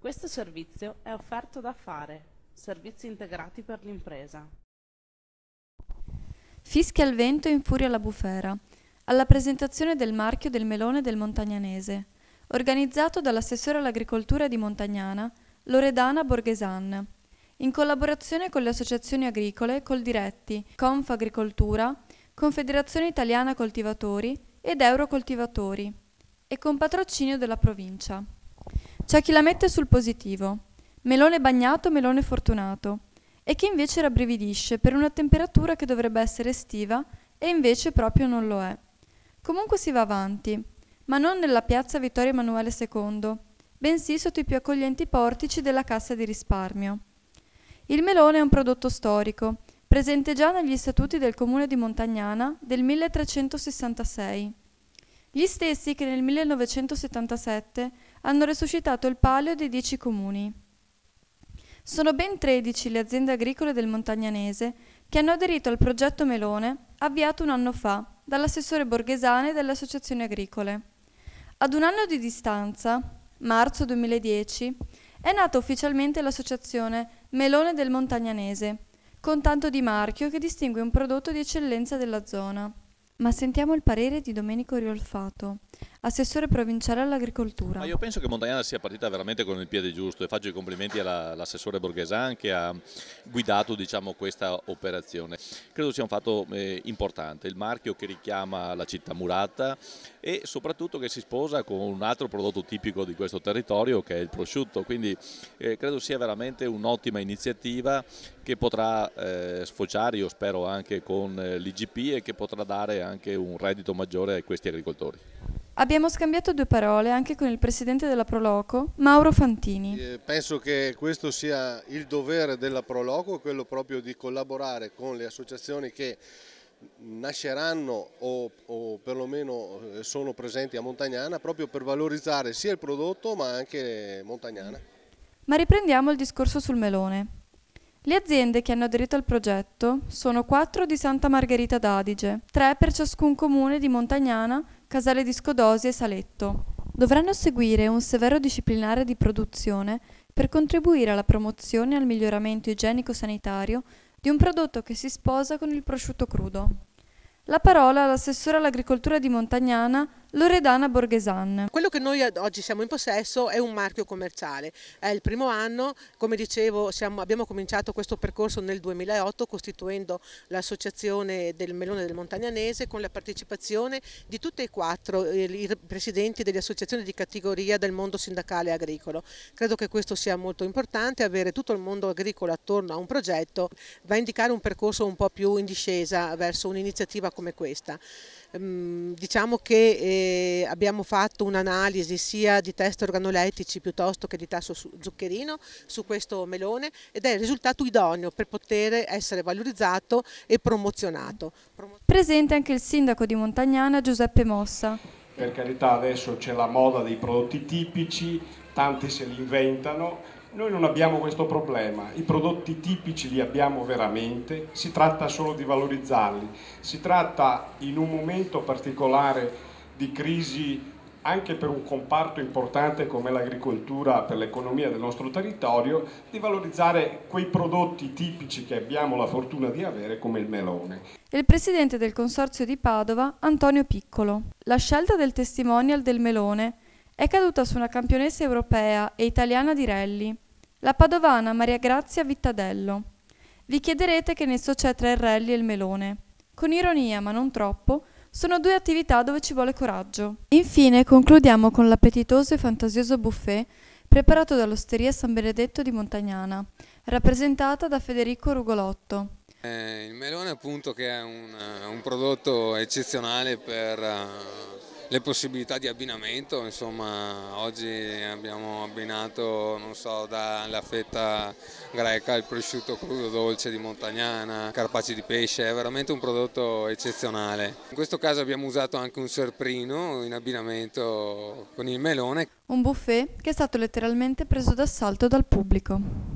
Questo servizio è offerto da Fare, servizi integrati per l'impresa. Fischia il vento e infuria la bufera, alla presentazione del marchio del melone del Montagnanese, organizzato dall'assessore all'agricoltura di Montagnana, Loredana Borghesan, in collaborazione con le associazioni agricole Coldiretti, Confagricoltura, Confederazione Italiana Coltivatori ed Eurocoltivatori, e con patrocinio della provincia. C'è chi la mette sul positivo, melone bagnato, melone fortunato, e chi invece rabbrividisce per una temperatura che dovrebbe essere estiva e invece proprio non lo è. Comunque si va avanti, ma non nella piazza Vittorio Emanuele II, bensì sotto i più accoglienti portici della Cassa di Risparmio. Il melone è un prodotto storico, presente già negli statuti del Comune di Montagnana del 1366. Gli stessi che nel 1977 hanno resuscitato il palio dei 10 comuni. Sono ben 13 le aziende agricole del Montagnanese che hanno aderito al progetto Melone avviato un anno fa dall'assessore Borghesane e dalle associazioni agricole. Ad un anno di distanza, marzo 2010, è nata ufficialmente l'associazione Melone del Montagnanese, con tanto di marchio che distingue un prodotto di eccellenza della zona. Ma sentiamo il parere di Domenico Riolfato, assessore provinciale all'agricoltura. Ma io penso che Montagnana sia partita veramente con il piede giusto e faccio i complimenti all'assessore Borghesan che ha guidato, diciamo, questa operazione. Credo sia un fatto importante, il marchio che richiama la città murata e soprattutto che si sposa con un altro prodotto tipico di questo territorio che è il prosciutto, quindi credo sia veramente un'ottima iniziativa che potrà sfociare, io spero, anche con l'IGP e che potrà dare anche un reddito maggiore a questi agricoltori. Abbiamo scambiato due parole anche con il presidente della Proloco, Mauro Fantini. Penso che questo sia il dovere della Proloco, quello proprio di collaborare con le associazioni che nasceranno o perlomeno sono presenti a Montagnana proprio per valorizzare sia il prodotto ma anche Montagnana. Ma riprendiamo il discorso sul melone. Le aziende che hanno aderito al progetto sono 4 di Santa Margherita d'Adige, 3 per ciascun comune di Montagnana, Casale di Scodosi e Saletto. Dovranno seguire un severo disciplinare di produzione per contribuire alla promozione e al miglioramento igienico-sanitario di un prodotto che si sposa con il prosciutto crudo. La parola all'assessore all'agricoltura di Montagnana, Loredana Borghesan. Quello che noi oggi siamo in possesso è un marchio commerciale, è il primo anno, come dicevo abbiamo cominciato questo percorso nel 2008 costituendo l'associazione del melone del Montagnanese con la partecipazione di tutti e 4 i presidenti delle associazioni di categoria del mondo sindacale agricolo. Credo che questo sia molto importante, avere tutto il mondo agricolo attorno a un progetto va a indicare un percorso un po' più in discesa verso un'iniziativa come questa. Diciamo che abbiamo fatto un'analisi sia di test organolettici piuttosto che di tasso zuccherino su questo melone ed è il risultato idoneo per poter essere valorizzato e promozionato. Presente anche il sindaco di Montagnana Giuseppe Mossa. Per carità, adesso c'è la moda dei prodotti tipici, tanti se li inventano. Noi non abbiamo questo problema, i prodotti tipici li abbiamo veramente, si tratta solo di valorizzarli, si tratta in un momento particolare di crisi anche per un comparto importante come l'agricoltura per l'economia del nostro territorio, di valorizzare quei prodotti tipici che abbiamo la fortuna di avere come il melone. Il presidente del Consorzio di Padova, Antonio Piccolo. La scelta del testimonial del melone è caduta su una campionessa europea e italiana di rally, la padovana Maria Grazia Vittadello. Vi chiederete che nesso c'è tra il rally e il melone. Con ironia, ma non troppo, sono 2 attività dove ci vuole coraggio. Infine concludiamo con l'appetitoso e fantasioso buffet preparato dall'Osteria San Benedetto di Montagnana, rappresentata da Federico Rugolotto. Il melone appunto che è un prodotto eccezionale per le possibilità di abbinamento, insomma oggi abbiamo abbinato, non so, dalla fetta greca al prosciutto crudo dolce di Montagnana, carpacci di pesce, è veramente un prodotto eccezionale. In questo caso abbiamo usato anche un surprino in abbinamento con il melone. Un buffet che è stato letteralmente preso d'assalto dal pubblico.